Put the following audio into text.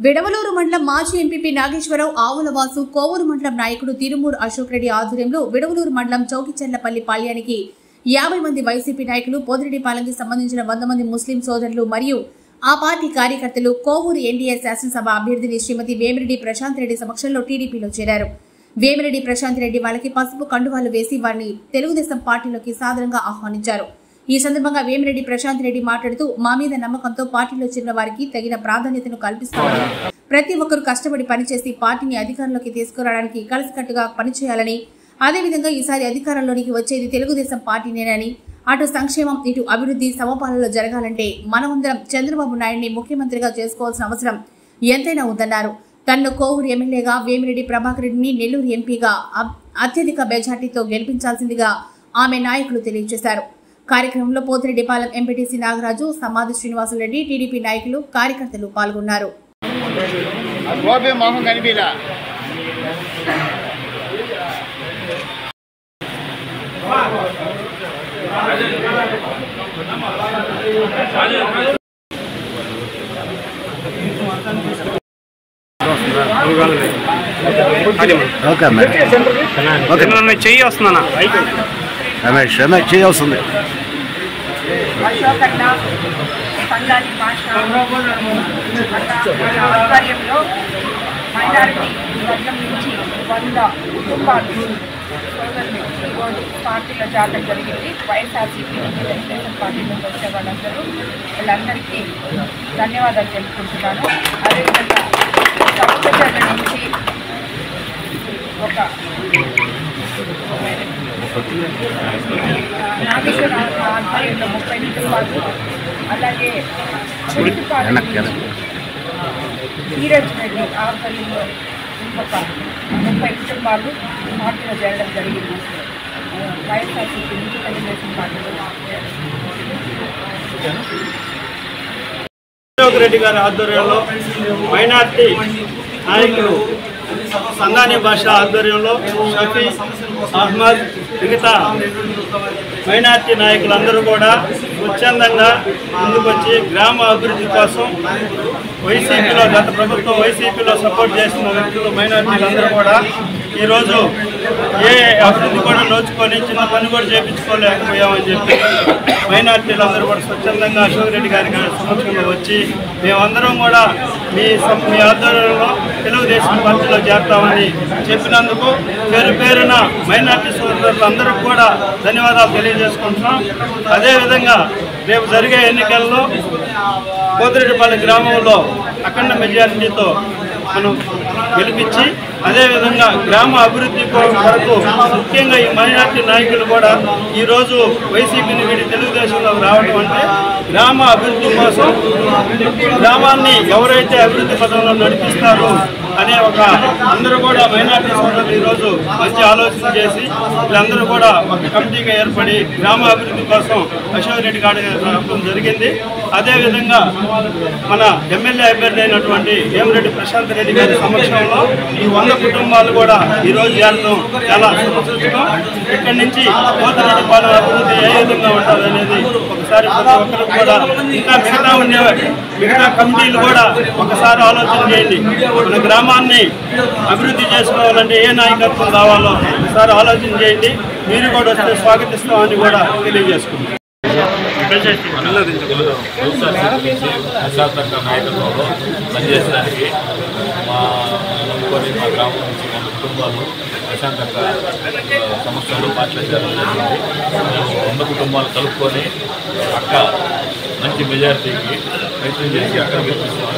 విడవలూరు మండలం మాజీ ఎంపీపీ నాగేశ్వరరావు ఆవులవాసు కోవూరు మండలం నాయకుడు తిరుమూరు అశోక్ రెడ్డి ఆధ్వర్యంలో విడవలూరు మండలం చౌకిచెర్లపల్లి పాళ్యానికి 50 మంది వైసీపీ నాయకులు పోతిరెడ్డిపాలెంకి సంబంధించిన 100 మంది ముస్లిం సోదరులు మరియు ఆ పార్టీ కార్యకర్తలు కోవూరు ఎన్డీఏ శాసనసభ అభ్యర్థిని శ్రీమతి వేమిరెడ్డి ప్రశాంత్ రెడ్డి సమక్షంలో టీడీపీలో చేరారు. వేమిరెడ్డి ప్రశాంత్ రెడ్డి వాళ్ళకి పసుపు కండువాలు వేసి వారిని తెలుగుదేశం పార్టీలోకి సాదరంగా ఆహ్వానించారు. ఈ సందర్భంగా వేమిరెడ్డి ప్రశాంత్ రెడ్డి మాట్లాడుతూ మా మీద నమ్మకంతో పార్టీలో చేరిన వారికి తగిన ప్రాధాన్యతను కల్పిస్తామని, ప్రతి ఒక్కరూ కష్టపడి పనిచేసి పార్టీని అధికారంలోకి తీసుకురావడానికి కలిసికట్టుగా పనిచేయాలని, అదేవిధంగా ఈసారి అధికారంలోనికి వచ్చేది తెలుగుదేశం పార్టీనేనని, అటు సంక్షేమం ఇటు అభివృద్ధి సమపాలనలో జరగాలంటే మనమందరం చంద్రబాబు నాయుడిని ముఖ్యమంత్రిగా చేసుకోవాల్సిన అవసరం ఎంతైనా ఉందన్నారు. తనను కోవూరు ఎమ్మెల్యేగా వేమిరెడ్డి ప్రభాకర్ రెడ్డిని నెల్లూరు ఎంపీగా అత్యధిక మెజార్టీతో గెలిపించాల్సిందిగా ఆమె నాయకులు తెలియజేశారు. కార్యక్రమంలో పోతిరెడ్డిపాలెం ఎంపీటీసీ నాగరాజు, సమాధి శ్రీనివాసరెడ్డి, టీడీపీ నాయకులు, కార్యకర్తలు పాల్గొన్నారు. చెయ్యి వస్తుందన్నా రమేష్ చెయ్యి వస్తుంది. సంఘాని భాష ఆధ్వర్యంలో మైనారిటీ వర్గం నుంచి 100 కుటుంబాలు ఈరోజు పార్టీలో జాతర జరిగింది. వైఎస్ఆర్సీపీ నుంచి తెలుగుదేశం పార్టీలోకి వచ్చే వాళ్ళందరికీ ధన్యవాదాలు తెలుపుకుంటున్నాను. అదేవిధంగా చౌకచర్ల నుంచి ఒక నాగేశ్వరరావు ఆధ్వర్యంలో 30 కుటుంబాలు, అలాగే ధీరజ్ రెడ్డి ఆధ్వర్యంలో ఇంకొక 30 కుటుంబాలు పార్టీలో చేరడం జరిగింది. వైఎస్ఆర్సీపీ నుంచి తెలుగుదేశం పార్టీలో అశోక్ రెడ్డి గారి ఆధ్వర్యంలో మైనార్టీ నాయకులు సంఘాని భాష ఆధ్వర్యంలో షఫీ అహ్మద్ మిగతా మైనార్టీ నాయకులందరూ కూడా స్వచ్ఛందంగా ముందుకొచ్చి గ్రామ అభివృద్ధి కోసం వైసీపీలో గత ప్రభుత్వం వైసీపీలో సపోర్ట్ చేస్తున్న వ్యక్తులు మైనార్టీలందరూ కూడా ఈరోజు ఏ అభివృద్ధి కూడా నోచుకొని చిన్న పని కూడా చేయించుకోలేకపోయామని చెప్పి మైనార్టీలందరూ కూడా స్వచ్ఛందంగా అశోక్ రెడ్డి గారి సమక్షంలో వచ్చి మేమందరం కూడా మీ ఆధ్వర్యంలో తెలుగుదేశం పార్టీలో చేరుతామని చెప్పినందుకు పేరు పేరున మైనార్టీ సోదరులందరికీ కూడా ధన్యవాదాలు తెలియజేసుకుంటున్నాం. అదేవిధంగా రేపు జరిగే ఎన్నికల్లో పోతిరెడ్డిపాలెం గ్రామంలో అఖండ మెజారిటీతో మనం గెలిపించి అదేవిధంగా గ్రామ అభివృద్ధి కొరకు ముఖ్యంగా ఈ మైనార్టీ నాయకులు కూడా ఈరోజు వైసీపీని వీడి తెలుగుదేశంలోకి రావడం అంటే గ్రామ అభివృద్ధి కోసం గ్రామాన్ని ఎవరైతే అభివృద్ధి పథంలో నడిపిస్తారో అనే ఒక అందరూ కూడా మైనార్టీ సోదరులు ఈరోజు మంచి ఆలోచన చేసి వీళ్ళందరూ కూడా ఒక కమిటీగా ఏర్పడి గ్రామ అభివృద్ధి కోసం అశోక్ రెడ్డి గారి రావడం జరిగింది. అదేవిధంగా మన ఎమ్మెల్యే అభ్యర్థి అయినటువంటి వేమిరెడ్డి ప్రశాంత్ రెడ్డి గారి సమక్షంలో ఈ 100 కుటుంబాలు కూడా ఈరోజు చేరడం చాలా శుభసూచకం. ఇక్కడి నుంచి పోతిరెడ్డిపాలెం అభివృద్ధి ఏ విధంగా ఉంటుంది అనేది ఒకసారి ప్రతి ఒక్కరు కూడా ఇంకా మిగతా కమిటీలు కూడా ఒకసారి ఆలోచన చేయండి. మన గ్రామాన్ని అభివృద్ధి చేసుకోవాలంటే ఏ నాయకత్వం కావాలో ఒకసారి ఆలోచన చేయండి. మీరు కూడా వస్తే స్వాగతిస్తామని కూడా తెలియజేసుకుంటాం. నాయకత్వంలో పనిచేయడానికి నమ్ముకొని మా గ్రామం నుంచి 100 కుటుంబాలు ప్రశాంతంగా సంస్థలు పార్టీలో చేరడం జరిగింది. 100 కుటుంబాలు కలుపుకొని అక్క మంచి మెజారిటీకి ప్రయత్నం చేసి అక్కడ గెలిపిస్తామని